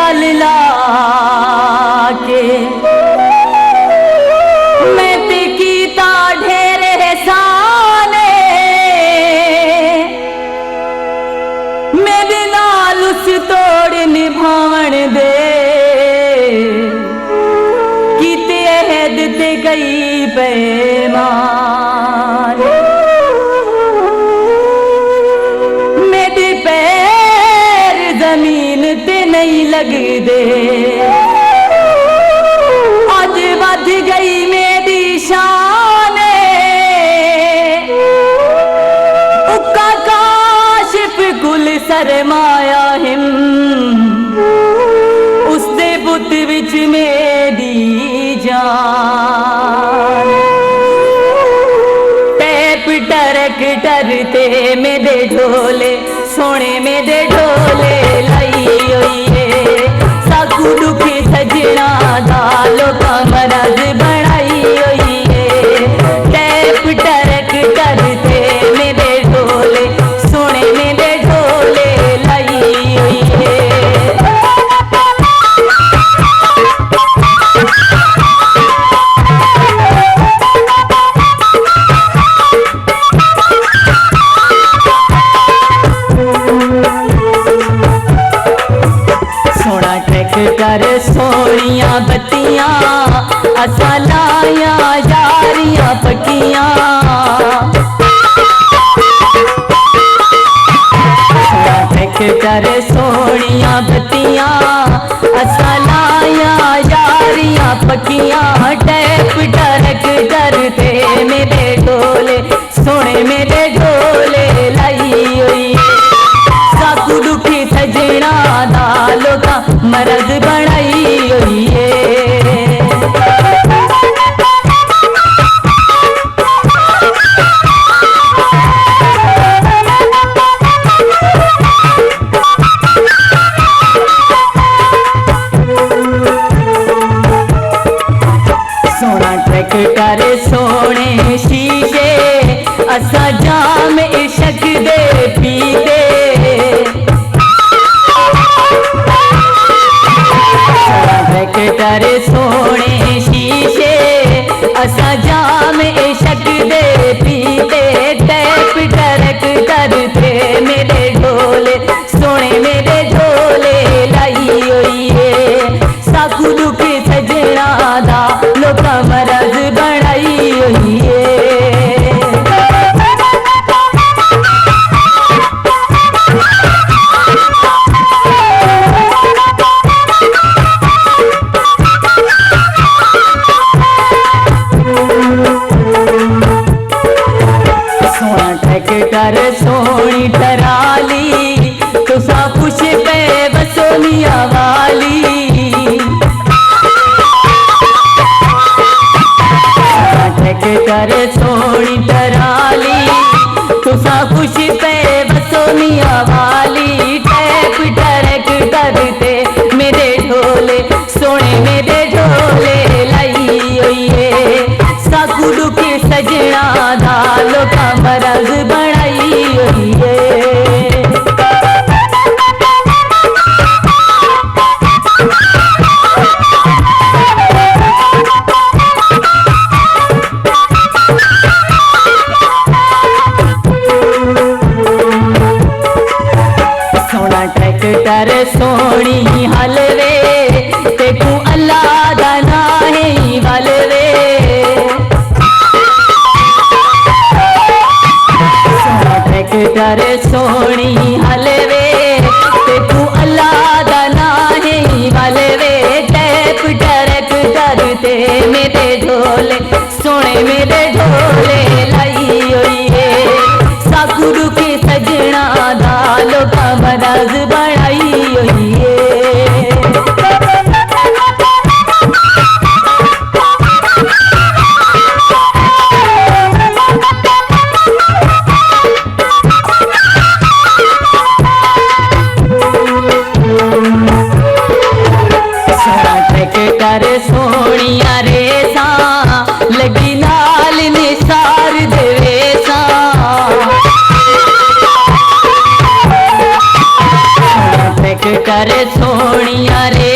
गल ला के मैं ते कीता ढेर एहसाने मेरे नाल उस तोड़ निभावण दे कीते अहद ते गई पैमान मेरे पैर जमीन ते नहीं लगदे अज वध गई मेरी शान उक्का काशिफ कुल सरमाया हिम उसदे बुत विच मेरी जान टैप टरक डरते मेरे ढोले सोने मेरे ढोले लाई होई है साकू दुखी सजना दालो का मरज बनाई होई है टैप टरक डरते मेरे ढोले सोने मेरे ढोले लाई हुई है कर सोनिया बत्तियां असा लाया यारियां पक्कियां कर सोनिया बत्तियां असा लाया यारियां पक्कियां टैप टरक डरते मेरे ढोले सोने मेरे ढोले लाई हुई साकू दुखी सजना दालो का मरज बनाई हुई है सोना ट्रैक्टर सोने शीशे असा जाम इशक दे पीते ट्रैक्टर सोने शीशे असा जाम इशक दे पीते टैप टरक करते मेरे ढोले सोने मेरे ढोले लाई हुई है साकू दुखी सजना दा लोका मरज बनाई हुई है कर सोनी टराली तुसा खुश पे बसोनिया वाली कर सोनी टराली तुसा खुश पे बसोनिया वाली टैप टरक करते मेरे ढोले सोने मेरे ढोले लाई हुई है साकू दुखी सजना दालो का मरज बनाई हुई है सोना ट्रैक्टर सोनी हलवे ते तू अल्लाह दा नाहे वलवे ट्रैक्टर सोनी हलवे ते तू अल्लाह दा नाहे वलवे टैप टरक डरते मेरे ढोले सोने मेरे ढोले लाई हुई है साकू दुखी सजना दालो का मरज बनाई हुई है कर सोनिया रेसा लगी नाल निसार देवेसा कर अरे सोनिया रे